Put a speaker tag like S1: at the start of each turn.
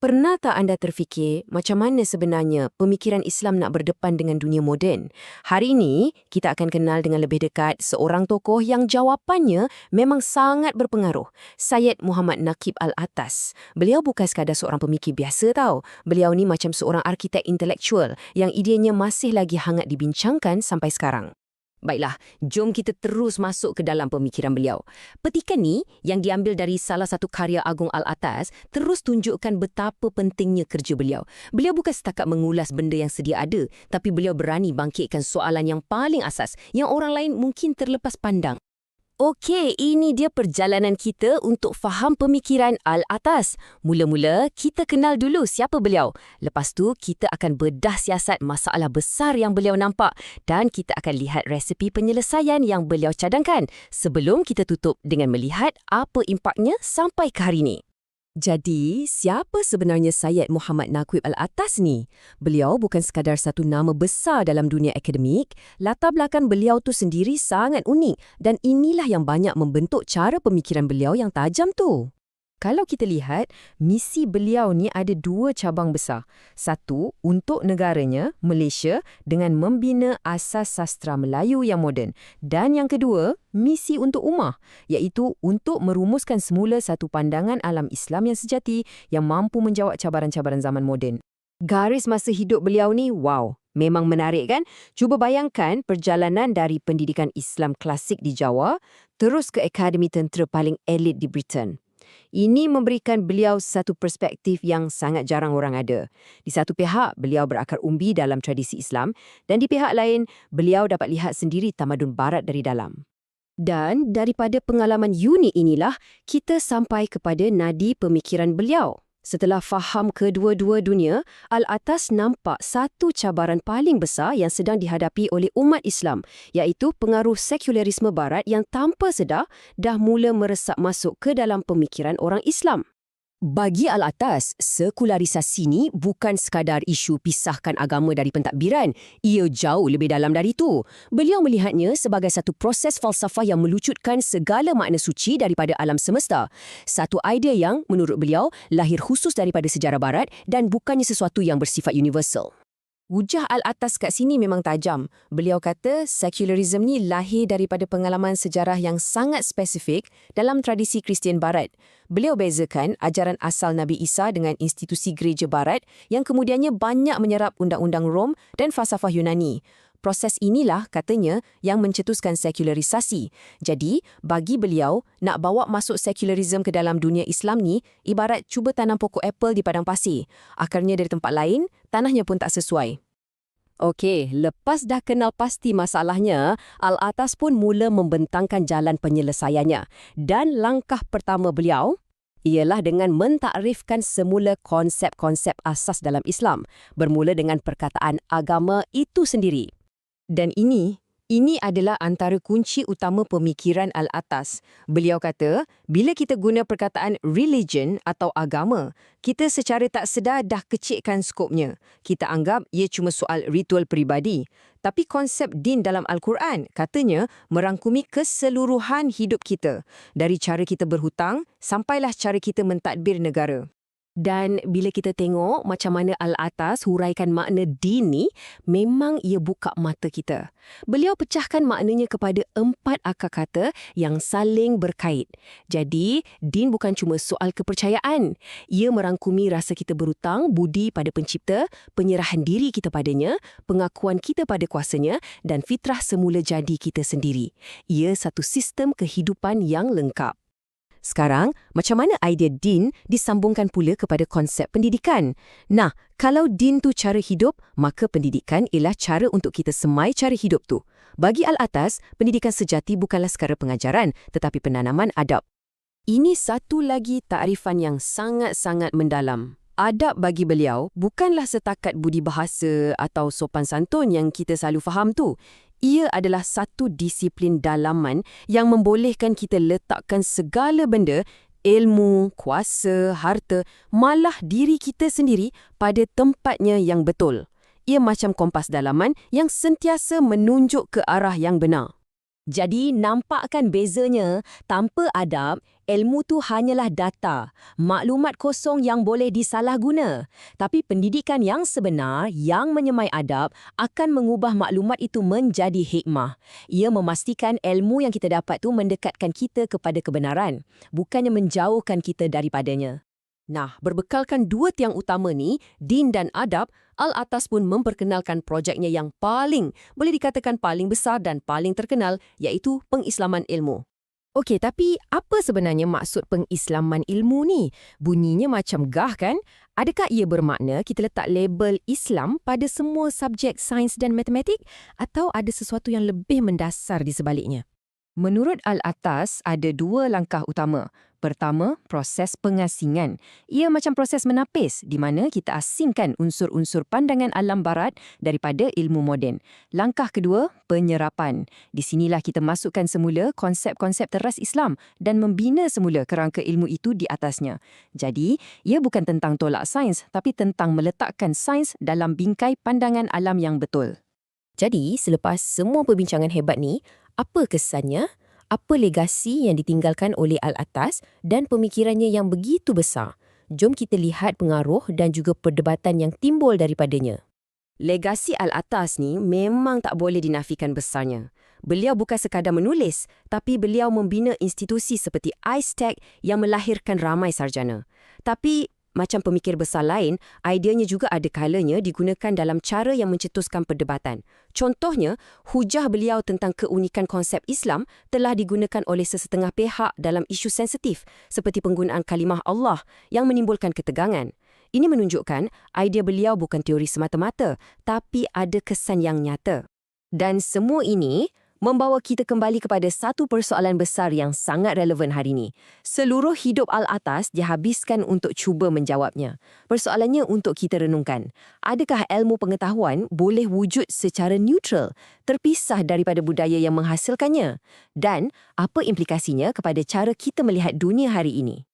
S1: Pernah tak anda terfikir macam mana sebenarnya pemikiran Islam nak berdepan dengan dunia moden? Hari ini, kita akan kenal dengan lebih dekat seorang tokoh yang jawapannya memang sangat berpengaruh. Syed Muhammad Naqib Al-Atas. Beliau bukan sekadar seorang pemikir biasa tau. Beliau ni macam seorang arkitek intelektual yang idenya masih lagi hangat dibincangkan sampai sekarang.
S2: Baiklah, jom kita terus masuk ke dalam pemikiran beliau. Petikan ni, yang diambil dari salah satu karya agung Al-Atas, terus tunjukkan betapa pentingnya kerja beliau. Beliau bukan setakat mengulas benda yang sedia ada, tapi beliau berani bangkitkan soalan yang paling asas, yang orang lain mungkin terlepas pandang. Okey, ini dia perjalanan kita untuk faham pemikiran Al-Atas. Mula-mula, kita kenal dulu siapa beliau. Lepas tu, kita akan bedah siasat masalah besar yang beliau nampak dan kita akan lihat resepi penyelesaian yang beliau cadangkan sebelum kita tutup dengan melihat apa impaknya sampai ke hari ini. Jadi, siapa sebenarnya Syed Muhammad Naqib Al-Atas ni? Beliau bukan sekadar satu nama besar dalam dunia akademik, latar belakang beliau tu sendiri sangat unik dan inilah yang banyak membentuk cara pemikiran beliau yang tajam tu. Kalau kita lihat, misi beliau ni ada dua cabang besar. Satu, untuk negaranya, Malaysia, dengan membina asas sastra Melayu yang moden. Dan yang kedua, misi untuk ummah, iaitu untuk merumuskan semula satu pandangan alam Islam yang sejati yang mampu menjawab cabaran-cabaran zaman moden. Garis masa hidup beliau ni, wow, memang menarik kan? Cuba bayangkan perjalanan dari pendidikan Islam klasik di Jawa, terus ke akademi tentera paling elit di Britain. Ini memberikan beliau satu perspektif yang sangat jarang orang ada. Di satu pihak, beliau berakar umbi dalam tradisi Islam dan di pihak lain, beliau dapat lihat sendiri tamadun barat dari dalam. Dan daripada pengalaman unik inilah, kita sampai kepada nadi pemikiran beliau. Setelah faham kedua-dua dunia, Al-Atas nampak satu cabaran paling besar yang sedang dihadapi oleh umat Islam, iaitu pengaruh sekularisme barat yang tanpa sedar dah mula meresap masuk ke dalam pemikiran orang Islam. Bagi Al-Atas, sekularisasi ni bukan sekadar isu pisahkan agama dari pentadbiran. Ia jauh lebih dalam dari itu. Beliau melihatnya sebagai satu proses falsafah yang melucutkan segala makna suci daripada alam semesta. Satu idea yang, menurut beliau, lahir khusus daripada sejarah barat dan bukannya sesuatu yang bersifat universal. Hujah Al-Atas kat sini memang tajam. Beliau kata sekularisme ni lahir daripada pengalaman sejarah yang sangat spesifik dalam tradisi Kristian Barat. Beliau bezakan ajaran asal Nabi Isa dengan institusi gereja Barat yang kemudiannya banyak menyerap undang-undang Rom dan falsafah Yunani. Proses inilah, katanya, yang mencetuskan sekularisasi. Jadi, bagi beliau, nak bawa masuk sekularisme ke dalam dunia Islam ni, ibarat cuba tanam pokok apple di padang pasir. Akarnya dari tempat lain, tanahnya pun tak sesuai. Okey, lepas dah kenal pasti masalahnya, Al-Atas pun mula membentangkan jalan penyelesaiannya. Dan langkah pertama beliau ialah dengan mentakrifkan semula konsep-konsep asas dalam Islam, bermula dengan perkataan agama itu sendiri. Dan ini adalah antara kunci utama pemikiran Al-Atas. Beliau kata, bila kita guna perkataan religion atau agama, kita secara tak sedar dah kecilkan skopnya. Kita anggap ia cuma soal ritual peribadi. Tapi konsep din dalam Al-Quran, katanya, merangkumi keseluruhan hidup kita. Dari cara kita berhutang, sampailah cara kita mentadbir negara. Dan bila kita tengok macam mana Al-Atas huraikan makna din ni, memang ia buka mata kita. Beliau pecahkan maknanya kepada 4 akar kata yang saling berkait. Jadi, din bukan cuma soal kepercayaan. Ia merangkumi rasa kita berhutang budi pada pencipta, penyerahan diri kita padanya, pengakuan kita pada kuasanya dan fitrah semula jadi kita sendiri. Ia satu sistem kehidupan yang lengkap. Sekarang, macam mana idea din disambungkan pula kepada konsep pendidikan? Nah, kalau din tu cara hidup, maka pendidikan ialah cara untuk kita semai cara hidup tu. Bagi Al-Atas, pendidikan sejati bukanlah sekadar pengajaran, tetapi penanaman adab. Ini satu lagi takrifan yang sangat-sangat mendalam. Adab bagi beliau bukanlah setakat budi bahasa atau sopan santun yang kita selalu faham tu. Ia adalah satu disiplin dalaman yang membolehkan kita letakkan segala benda, ilmu, kuasa, harta, malah diri kita sendiri pada tempatnya yang betul. Ia macam kompas dalaman yang sentiasa menunjuk ke arah yang benar.
S1: Jadi nampakkan bezanya, tanpa adab, ilmu tu hanyalah data, maklumat kosong yang boleh disalahguna. Tapi pendidikan yang sebenar, yang menyemai adab, akan mengubah maklumat itu menjadi hikmah. Ia memastikan ilmu yang kita dapat tu mendekatkan kita kepada kebenaran, bukannya menjauhkan kita daripadanya.
S2: Nah, berbekalkan dua tiang utama ni, din dan adab, Al-Atas pun memperkenalkan projeknya yang boleh dikatakan paling besar dan paling terkenal, iaitu pengislaman ilmu. Okey, tapi apa sebenarnya maksud pengislaman ilmu ni? Bunyinya macam gah kan? Adakah ia bermakna kita letak label Islam pada semua subjek sains dan matematik? Atau ada sesuatu yang lebih mendasar di sebaliknya?
S1: Menurut Al-Atas, ada dua langkah utama. Pertama, proses pengasingan. Ia macam proses menapis di mana kita asingkan unsur-unsur pandangan alam barat daripada ilmu moden. Langkah kedua, penyerapan. Di sinilah kita masukkan semula konsep-konsep teras Islam dan membina semula kerangka ilmu itu di atasnya. Jadi, ia bukan tentang tolak sains tapi tentang meletakkan sains dalam bingkai pandangan alam yang betul.
S2: Jadi, selepas semua perbincangan hebat ni, apa kesannya? Apa legasi yang ditinggalkan oleh Al-Atas dan pemikirannya yang begitu besar? Jom kita lihat pengaruh dan juga perdebatan yang timbul daripadanya. Legasi Al-Atas ni memang tak boleh dinafikan besarnya. Beliau bukan sekadar menulis, tapi beliau membina institusi seperti ISTEC yang melahirkan ramai sarjana. Tapi macam pemikir besar lain, ideanya juga ada kalanya digunakan dalam cara yang mencetuskan perdebatan. Contohnya, hujah beliau tentang keunikan konsep Islam telah digunakan oleh sesetengah pihak dalam isu sensitif seperti penggunaan kalimah Allah yang menimbulkan ketegangan. Ini menunjukkan idea beliau bukan teori semata-mata, tapi ada kesan yang nyata. Dan semua ini membawa kita kembali kepada satu persoalan besar yang sangat relevan hari ini. Seluruh hidup Al-Atas dihabiskan untuk cuba menjawabnya. Persoalannya untuk kita renungkan. Adakah ilmu pengetahuan boleh wujud secara neutral, terpisah daripada budaya yang menghasilkannya? Dan apa implikasinya kepada cara kita melihat dunia hari ini?